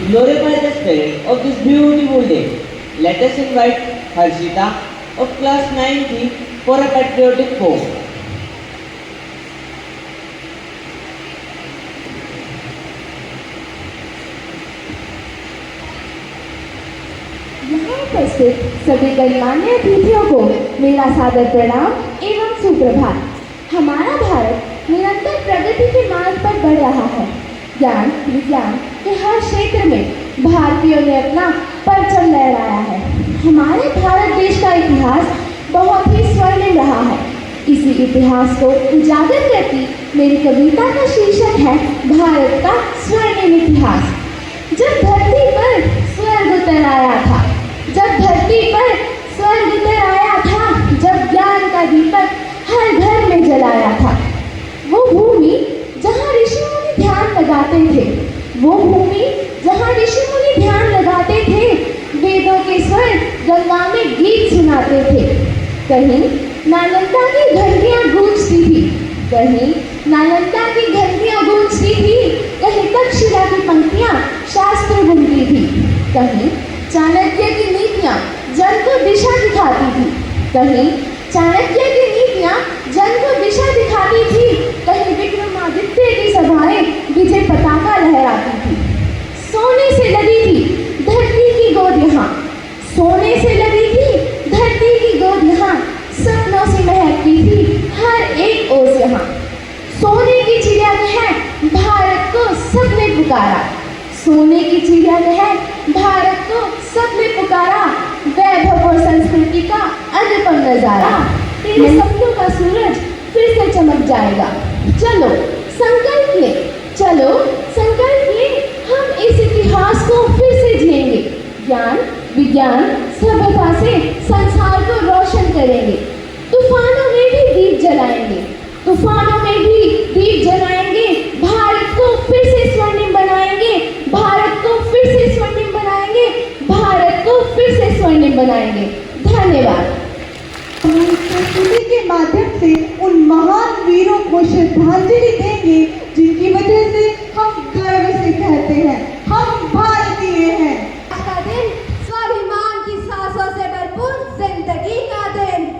glorify the spirit of this beautiful day. Let us invite Harshita of class 9B for a patriotic poem. यहाँ उपस्थित सभी गणमान्य अतिथियों को मेरा सादर प्रणाम एवं सुप्रभात। हमारा भारत निरंतर प्रगति के मार्ग पर बढ़ रहा है। ज्ञान विज्ञान के हर क्षेत्र में भारतीयों ने अपना परचम लहराया है। हमारे भारत देश का इतिहास बहुत ही स्वर्णिम रहा है। इसी इतिहास को उजागर करती मेरी कविता का शीर्षक है भारत का स्वर्णिम इतिहास। जब धरती पर स्वर्ग उतर आया था, जब धरती पर स्वर्ग उतर आया था, जब ज्ञान का दीपक हर घर में जलाया था, वो भूमि जहाँ ऋषि मुनि ध्यान लगाते थे, वो भूमि जहाँ ऋषि मुनि ध्यान लगाते थे, वेदों के स्वर गंगा में गीत सुनाते थे। कहीं नालंदा की घंटियां गूंजती थी, कहीं नालंदा की घंटियां गूंजती थी, कहीं तक्षशिला की पंक्तियां शास्त्र बुनती थी, कहीं चाणक्य की नीतियां जन को दिशा दिखाती थी, कहीं चाणक्य की नीतियां जन को दिशा दिखाती थी, कहीं विक्रमादित्य की सभाएं विजय पताका लहराती थी। सोने से लदी थी धरती की गोद यहाँ, सोने से लदी थी धरती की गोद यहाँ, सपनों से महकती थी हर एक ओस यहाँ। सोने की चिड़िया है भारत को सबने पुकारा, सोने की चिड़िया है भारत को सबने पुकारा, वैभव और संस्कृति का अनुपम नजारा। तेरे सपनों का सूरज फिर से चमक जाएगा। चलो संकल्प ले, चलो संकल्प ले, हम इस इतिहास को फिर से जिएंगे। ज्ञान विज्ञान सभ्यता से संसार को रोशन करेंगे। तूफानों में भी दीप जलाएंगे, तूफानों में भी दीप जलाएंगे। भारत को फिर से स्वर्णिम बनाएंगे, भारत को फिर से स्वर्णिम बनाएंगे, भारत को फिर से स्वर्णिम बनाएंगे। धन्यवाद। प्रस्तुति के माध्यम से उन महान वीरों को श्रद्धांजलि देंगे जिनकी वजह से हम गर्व से कहते हैं हम भारतीय हैं। आज का दिन स्वाभिमान की सांसों से भरपूर जिंदगी का दिन।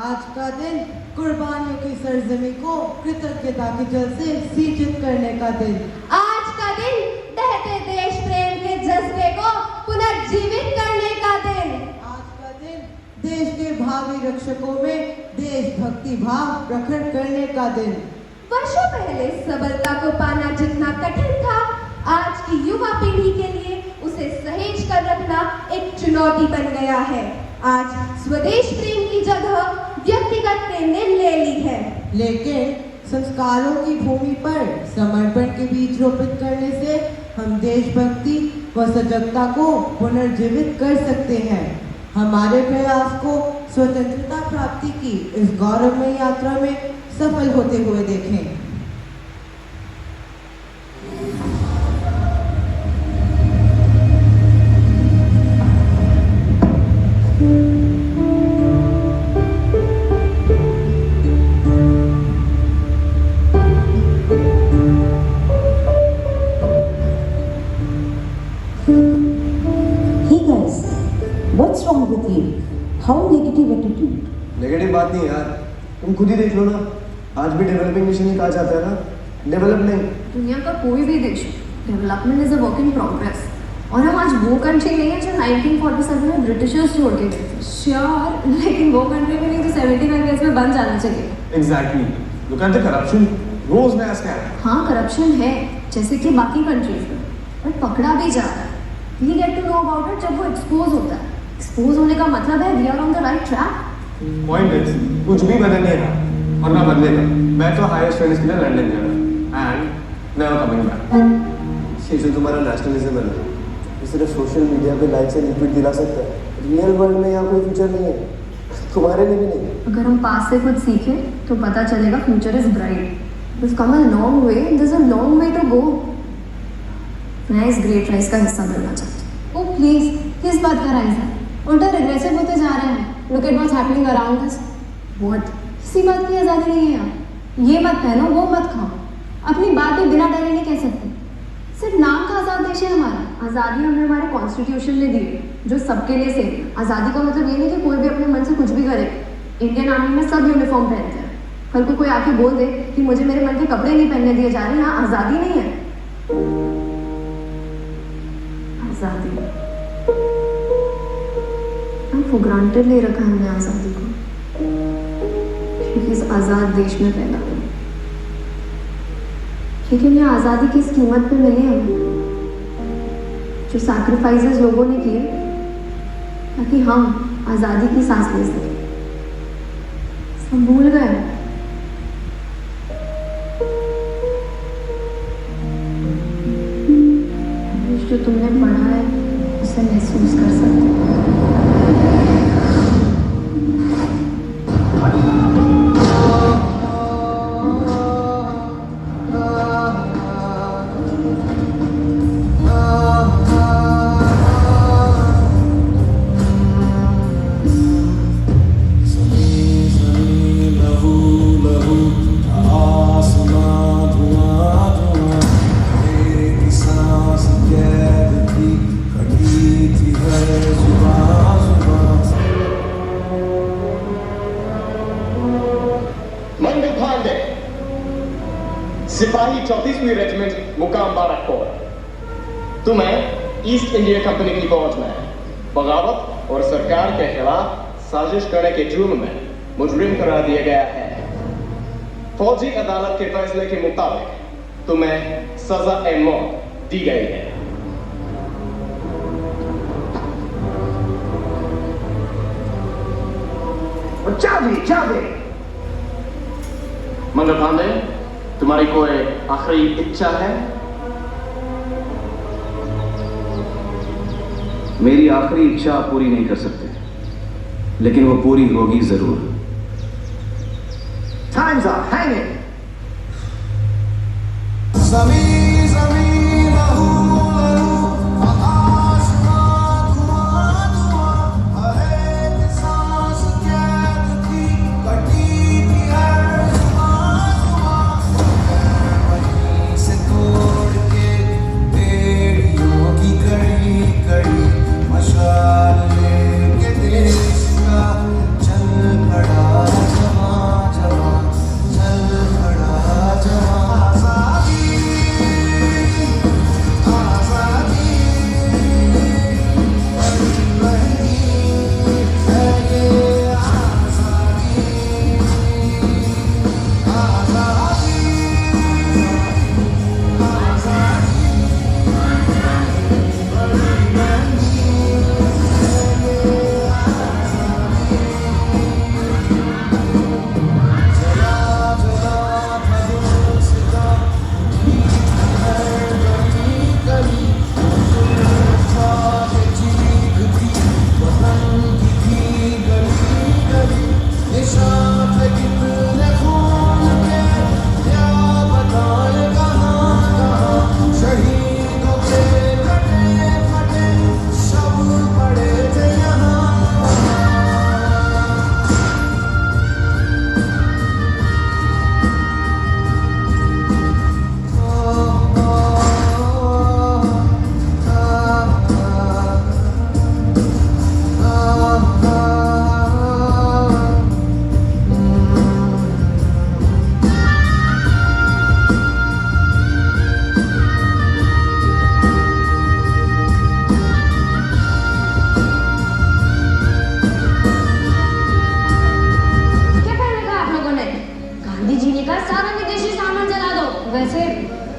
आज का दिन कुर्बानियों की सरजमी को कृतज्ञता के जल से सींचित करने का दिन। आज का दिन दहते देश प्रेम के जज्बे को पुनर्जीवित करने का दिन। आज का दिन देश के भावी रक्षकों में देशभक्ति भाव प्रकट करने का दिन। वर्षों पहले सबलता को पाना जितना कठिन था, आज की युवा पीढ़ी के लिए उसे सहेज कर रखना एक चुनौती बन गया है। आज स्वदेश प्रेम की जगह व्यक्तिगत प्रेम ने ले ली है। लेकिन संस्कारों की भूमि पर समर्पण के बीज रोपित करने से हम देशभक्ति व सजगता को पुनर्जीवित कर सकते हैं। हमारे प्रयास को स्वतंत्रता प्राप्ति की इस गौरवमय यात्रा में सफल होते हुए देखें। What's wrong with you? How negative attitude? Negative बात नहीं यार, तुम खुद ही देख लो ना। आज भी डेवलपिंग नेशन ही कहा जाता है ना, डेवलप नहीं। दुनिया का कोई भी देश development is a work in progress, और हम आज वो कंट्री नहीं है जो 1947 में ब्रिटिशर्स छोड़ के गए थे। श्योर, लेकिन वो कंट्री में नहीं जो 75 ईयर्स में बन जाना चाहिए। Exactly, look at the corruption, रोज नया स्कैम। हाँ, करप्शन है जैसे कि बाकी कंट्रीज में, बट पकड़ा भी जाता है। We get to know about it जब वो एक्सपोज होता है। एक्सपोज होने का मतलब है we are on the right track. Point is कुछ भी बदल नहीं रहा और ना बदलेगा। मैं तो हायर स्टडीज के लिए लंदन जा रहा एंड नेवर कमिंग बैक। ये जो तुम्हारा नेशनलिज्म है, ये सिर्फ सोशल मीडिया पे लाइक्स एंड रिट्वीट दिला सकता है। रियल वर्ल्ड में यहाँ कोई फ्यूचर नहीं है, तुम्हारे लिए भी नहीं। अगर हम पास से कुछ सीखें तो पता चलेगा future is bright. We've come a long way, there's a long way to go. मैं इस ग्रेट रेस का हिस्सा बनना चाहती हूँ। ओह प्लीज, किस बात का राइज है? उल्टा रिग्रेसिव होते जा रहे हैं। Look at what's happening around us. What? किसी बात की आज़ादी नहीं है यहाँ। ये मत पहनो, वो मत खाओ, अपनी बातें बिना डरे नहीं कह सकते। सिर्फ नाम का आज़ाद देश है हमारा। आज़ादी हमें हमारे कॉन्स्टिट्यूशन ने दी है, जो सबके लिए सेम है। आज़ादी का मतलब ये नहीं कि कोई भी अपने मन से कुछ भी करे। इंडियन आर्मी में सब यूनिफॉर्म पहनते हैं। कल को कोई आके बोल दे कि मुझे मेरे मन के कपड़े नहीं पहनने दिए जा रहे, यहाँ आज़ादी नहीं है। आज़ादी हम फॉर ग्रांटेड ले रखा है हमने आज़ादी को, क्योंकि इस आज़ाद देश में पैदा हुए, लेकिन ये आज़ादी किस कीमत पे मिली हमें? जो सैक्रिफाइसेस लोगों ने किए ताकि हम आज़ादी की सांस ले सकें, सब भूल गए। जो तुमने पढ़ा है उसे महसूस कर सकते हो। सिपाही 34वीं रेजिमेंट मुकाम बाराकपुर। तुम्हें ईस्ट इंडिया कंपनी की फौज में बगावत और सरकार के खिलाफ साजिश करने के जुर्म में मुजरिम करार दिया गया है। फौजी अदालत के फैसले के मुताबिक तुम्हें सजा-ए-मौत दी गई है। चाबी मंगल पांडे, तुम्हारी कोई आखिरी इच्छा है? मेरी आखिरी इच्छा आप पूरी नहीं कर सकते, लेकिन वो पूरी होगी जरूर। Time's up, hang it!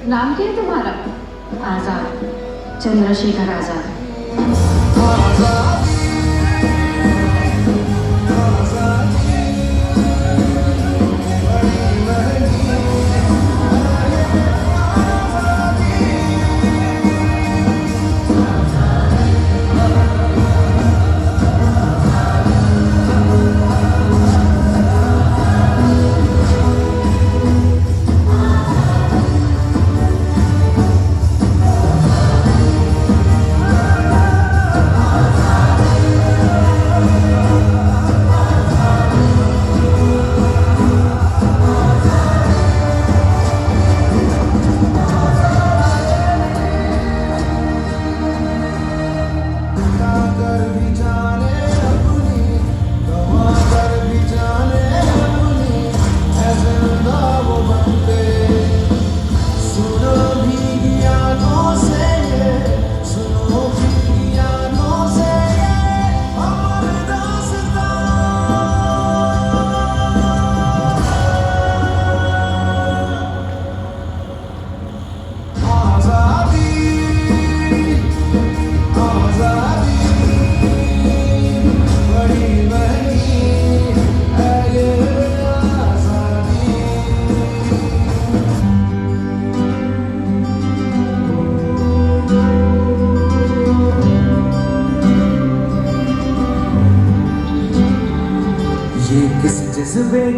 नाम क्या है तुम्हारा? आजाद, चंद्रशेखर आजाद।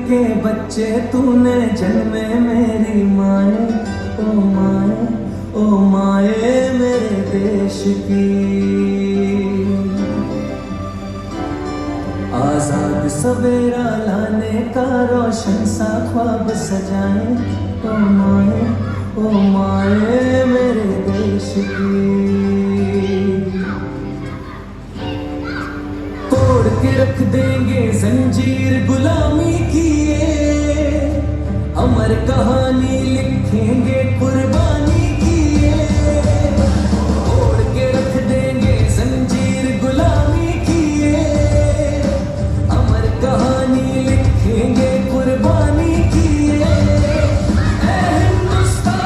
के बच्चे तूने जन्मे मेरी माए, ओ माए, ओ माए मेरे देश की। आजाद सवेरा लाने का रोशन सा ख्वाब सजाए, ओ माए, ओ माए मेरे देश की। तोड़ के रख देंगे जंजीर गुलामी की ये, अमर कहानी लिखेंगे कुर्बानी की ये। तोड़ के रख देंगे जंजीर गुलामी की ये, अमर कहानी लिखेंगे कुर्बानी की ये। ऐ हिंदुस्तान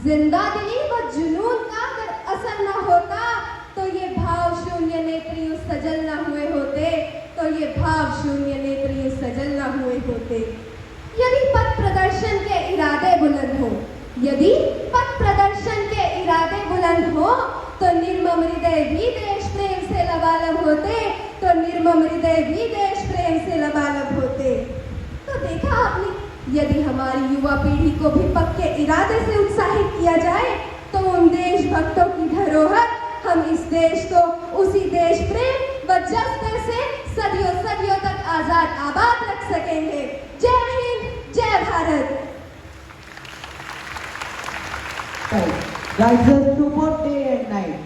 जिंदा दिली व जुनून का अगर असर न होता तो ये भाव शून्य नेत्रियों सजल न हुए होते, तो ये भाव शून्य नेत्रियों सजल न हुए होते। यदि पथ प्रदर्शन के इरादे बुलंद हो, यदि पथ प्रदर्शन के इरादे बुलंद हो, तो निर्मम हृदय भी देश प्रेम से लबालब होते, तो निर्मम हृदय भी देश प्रेम से लबालब होते। तो देखा आपने, यदि हमारी युवा पीढ़ी को भी पक्के इरादे से उत्साहित किया जाए तो उन देशभक्तों की धरोहर हम इस देश को उसी देश प्रेम व जज्बे से सदियों सदियों तक आजाद आबाद रख सकेंगे। जय हिंद, जय Bharat. Rises to both day and night,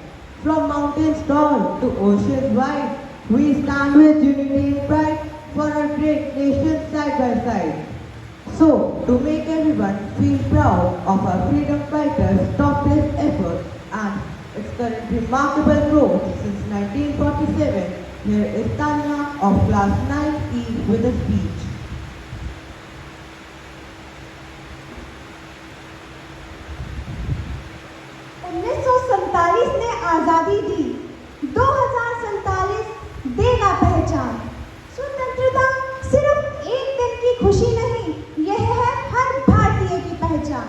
from mountains tall to oceans wide, we stand with unity and pride for our great nation side by side. So, to make everyone feel proud of our freedom fighters' topless effort and its current remarkable growth since 1947, here is Tanya of Class 9E with a speech. 1947 ने आजादी दी, 2047 देगा पहचान। स्वतंत्रता सिर्फ एक दिन की खुशी नहीं, यह है हर भारतीय की पहचान।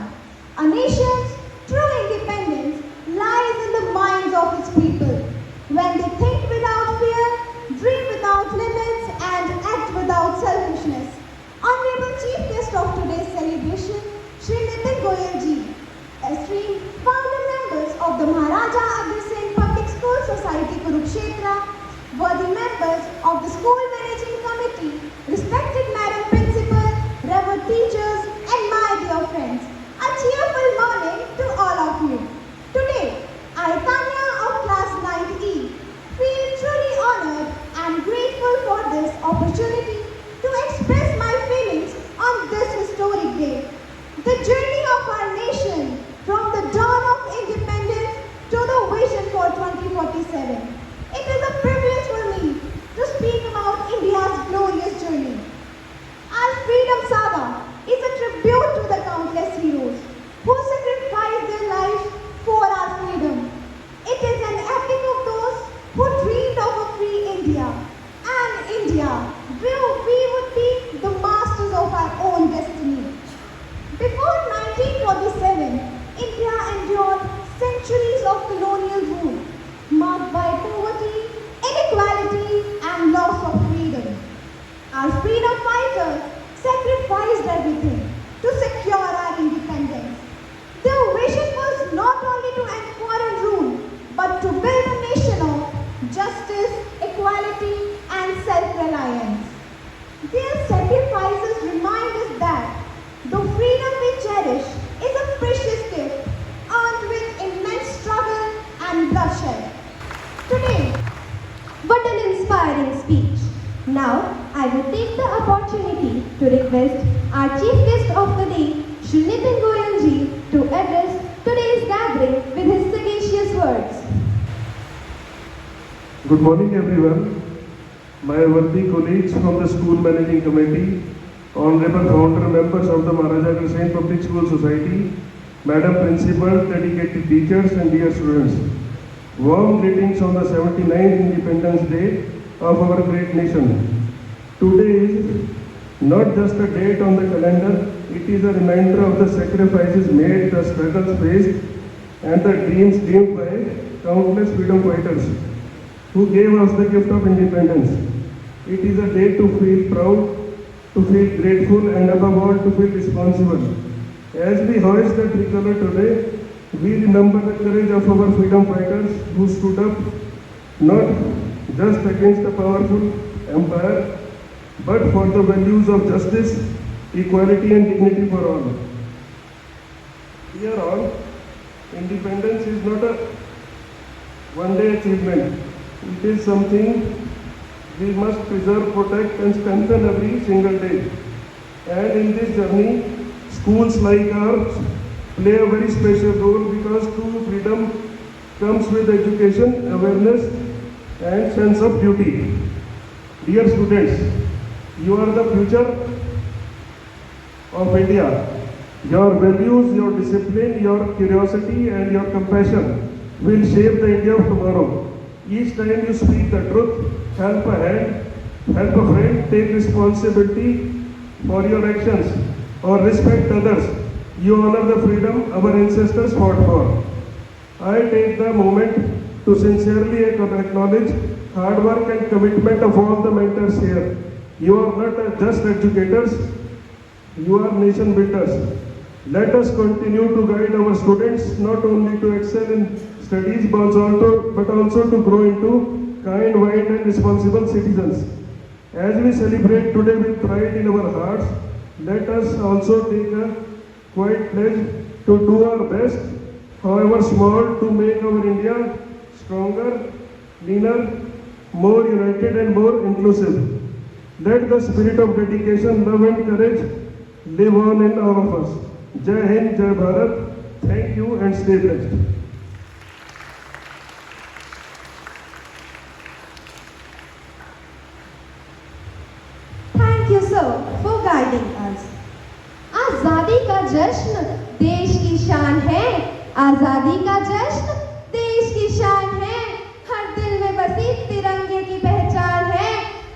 A nation's true independence lies in the minds of its people, when they think without fear, dream without limits, and act without selfishness. Honorable Chief Guest of today's celebration, Shri Nitin Goyal ji, esteemed founder members of the Maharaja Agrisingh Public School Society Kurukshetra, worthy members of the school managing committee, respected Madam Principal, revered teachers, and my dear friends, a cheerful morning to all of you. Today, I, Tanya of Class 9E, feel truly honored and grateful for this opportunity to express my feelings on this historic day. The journey of our nation from the dawn of independence to the vision for 2047. It is a privilege for me to speak about India's glorious journey. Our freedom saga is a tribute to the countless heroes who sacrificed their lives for our freedom. It is an epic of those who dreamed of a free India, and India where we would be the masters of our own destiny. Before 1947, India endured centuries of colonial rule, marked by poverty, inequality, and loss of freedom. Our freedom fighters sacrificed everything to secure our independence. Their vision was not only to end foreign rule, but to build a nation of justice, equality, and self-reliance. Their sacrifices remind us that the freedom we cherish is a precious gift earned with immense struggle and bloodshed. Today, what an inspiring speech. Now, I will take the opportunity to request our Chief Guest of the day, Shri Nitin Goyal ji, to address today's gathering with his sagacious words. Good morning, everyone. My worthy colleagues from the School Managing Committee, Honorable Founder Members of the Maharaja Agrisingh Public School Society, Madam Principal, dedicated teachers, and dear students. Warm greetings on the 79th Independence Day of our great nation. Today is not just a date on the calendar, it is a reminder of the sacrifices made, the struggles faced, and the dreams dreamed by countless freedom fighters who gave us the gift of independence. It is a day to feel proud, to feel grateful, and above all to feel responsible. As we hoist the tricolor today, we remember the courage of our freedom fighters who stood up not just against a powerful empire, but for the values of justice, equality, and dignity for all. Dear all, independence is not a one-day achievement. It is something we must preserve, protect, and strengthen every single day. And in this journey, schools like ours play a very special role because true freedom comes with education, awareness, and sense of duty. Dear students, you are the future of India. Your values, your discipline, your curiosity, and your compassion will shape the India of tomorrow. Each time you speak the truth, help a hand, help a friend, take responsibility for your actions, or respect others, you honor the freedom our ancestors fought for. I take the moment to sincerely acknowledge hard work and commitment of all the mentors here. You are not just educators, you are nation builders. Let us continue to guide our students not only to excel in studies but also to grow into kind, wise and responsible citizens. As we celebrate today with pride in our hearts, let us also take a quiet pledge to do our best, however small, to make our India stronger, leaner, more united and more inclusive. Let the spirit of dedication, love and courage live on in all of us. Jai Hind, Jai Bharat. Thank you and stay blessed. Thank you, sir, for guiding us. आजादी का जश्न देश की शान है, आजादी का जश्न देश की शान है, हर दिल में बसी तिरंगे की पहचान है,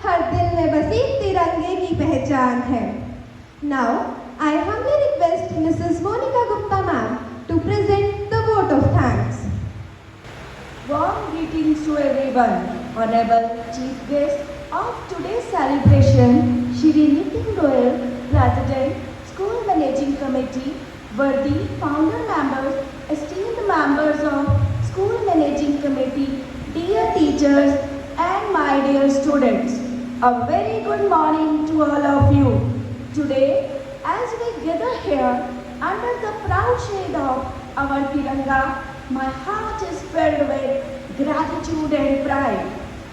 हर दिल में बसी तिरंगे की पहचान है. Now, I humbly request Mrs. Monica Gupta ma'am to present the vote of thanks. Warm greetings to everyone. Honorable Chief Guest of today's celebration, Shri Nitin Goyal, President, School Managing Committee, worthy founder members, esteemed members of School Managing Committee, dear teachers and my dear students. A very good morning to all of you. Today, as we gather here under the proud shade of our Tiranga, my heart is filled with gratitude and pride.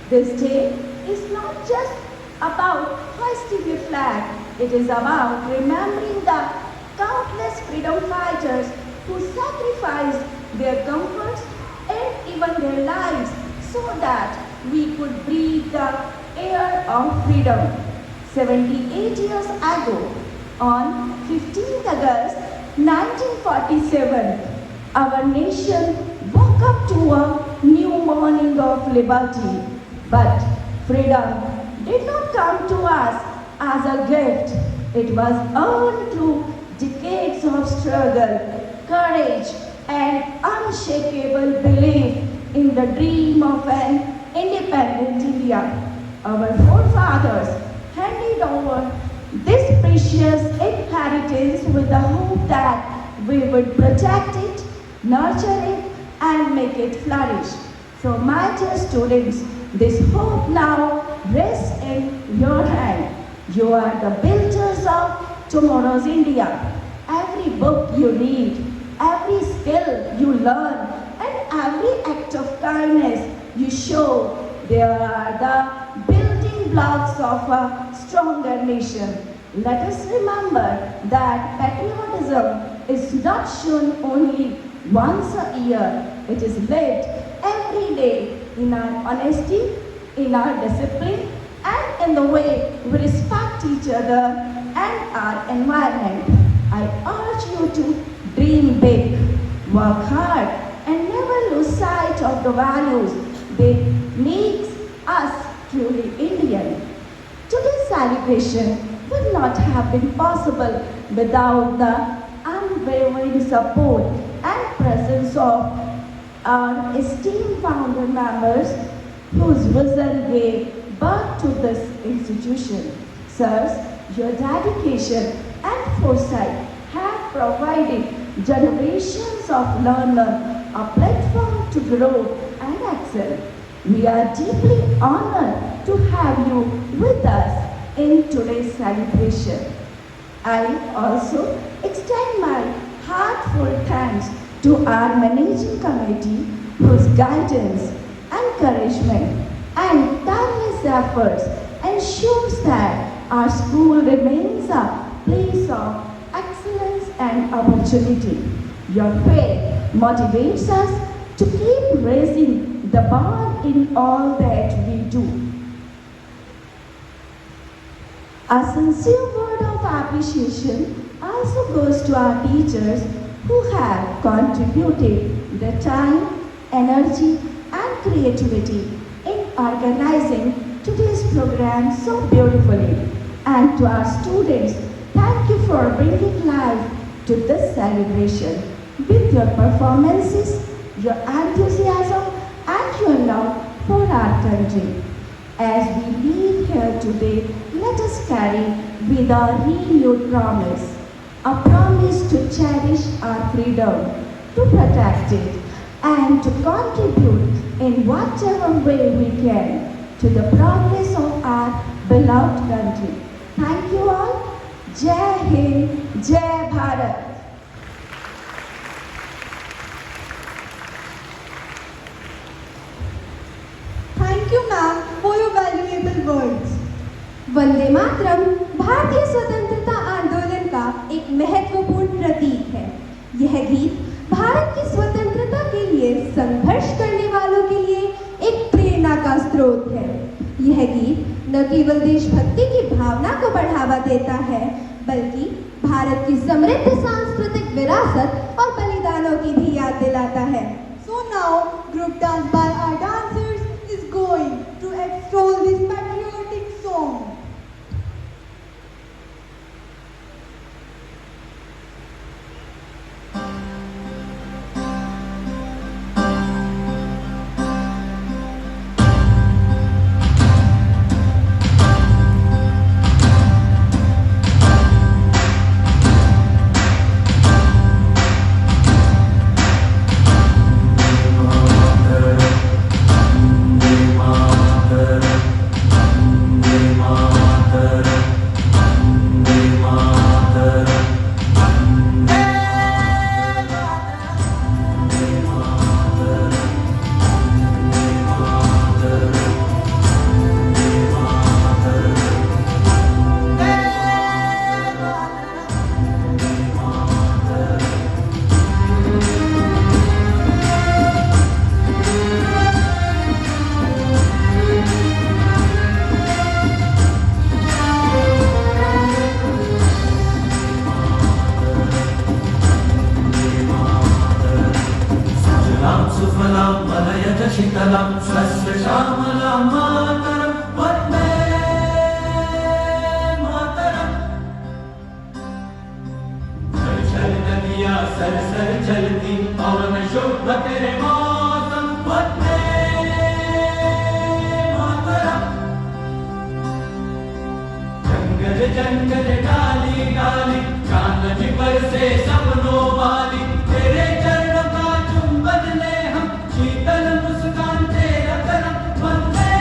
This day is not just about hoisting a flag, it is about remembering the countless freedom fighters who sacrificed their comforts and even their lives so that we could breathe the air of freedom. 78 years ago, on 15th August 1947, our nation woke up to a new morning of liberty. But freedom did not come to us as a gift. It was earned through decades of struggle, courage, and unshakable belief in the dream of an independent India. Our forefathers handed over this precious inheritance with the hope that we would protect it, nurture it, and make it flourish. So, my dear students, this hope now rests in your hand. You are the builders of tomorrow's India. Every book you read, every skill you learn, and every act of kindness you show, they are the building blocks of a stronger nation. Let us remember that patriotism is not shown only once a year. It is lived every day in our honesty, in our discipline, and in the way we respect each other and our environment. I urge you to dream big, work hard, and never lose sight of the values that makes us truly Indian. Today's celebration would not have been possible without the unwavering support and presence of our esteemed founder members whose vision gave birth to this institution. Sirs, your dedication and foresight have provided generations of learners a platform to grow and excel. We are deeply honored to have you with us in today's celebration. I also extend my heartfelt thanks to our managing committee whose guidance, encouragement and tireless efforts ensures that our school remains a place of excellence and opportunity. Your faith motivates us to keep raising the bar in all that we do. A sincere word of appreciation also goes to our teachers who have contributed their time, energy, and creativity in organizing today's program so beautifully. And to our students, thank you for bringing life to this celebration with your performances, your enthusiasm, and your love for our country. As we leave here today, let us carry with a renewed promise, a promise to cherish our freedom, to protect it, and to contribute in whatever way we can to the progress of our beloved country. Thank you all. Jai Hind, Jai Bharat. Thank you, ma'am, for your valuable words. Vande Mataram भारतीय स्वतंत्रता आंदोलन का एक महत्वपूर्ण प्रतीक है। यह गीत भारत की स्वतंत्रता के लिए संघर्ष करने वालों के लिए एक प्रेरणा का स्रोत है। यह गीत न केवल देशभक्ति की भावना को बढ़ावा देता है, बल्कि भारत की समृद्ध सांस्कृतिक विरासत और बलिदानों की भी याद दिलाता है। So now, group dance by our dancers is going to extol this patriotic song. शीतलं शस्त्रश्यामलं मातरं वन्दे मातरम्। चल चल नदियाँ सर सर चलती पवन शुभ तेरे मौसम वन्दे मातरम्। जंगल जंगल डाली डाली चांदनी पर से सपनों वाली तेरे चरणों का चुंबन ले हम शीतल मुस्कान तेरा करम वंदे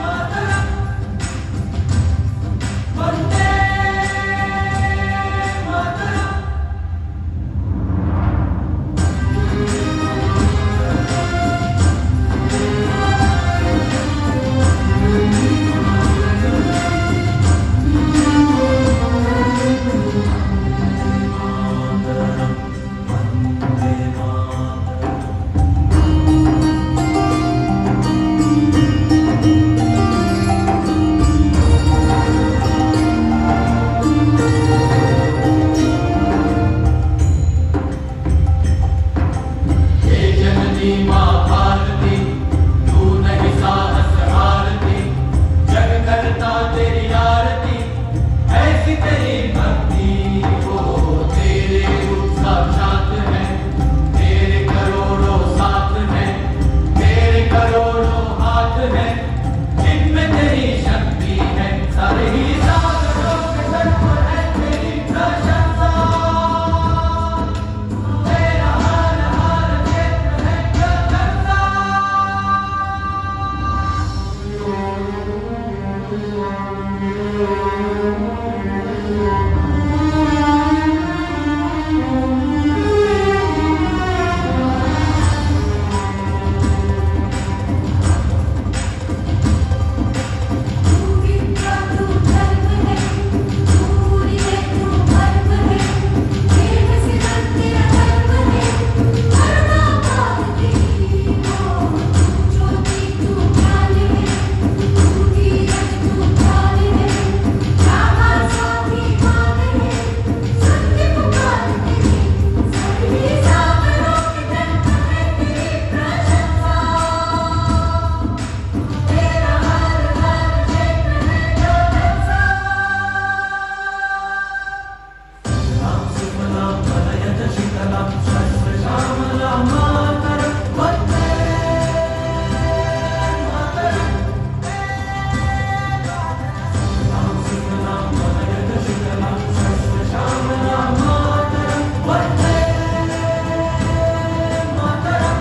मातरम वंदे मातरम। शीतलं शस्त्रश्यामलां मातरं वन्दे मातरं शीतलां वदयतशीतलां शस्त्रश्यामलां मातरं वन्दे मातरं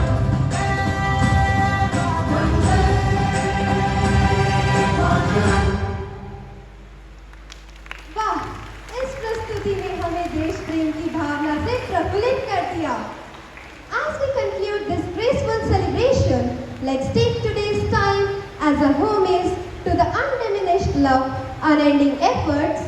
वन्दे मातरं। वाह, इस प्रस्तुति ने हमें देश प्रेम की भावना से प्रफुल्लित कर दिया। As we conclude this graceful celebration, let's take today's time as a homage to the undiminished love, unending efforts,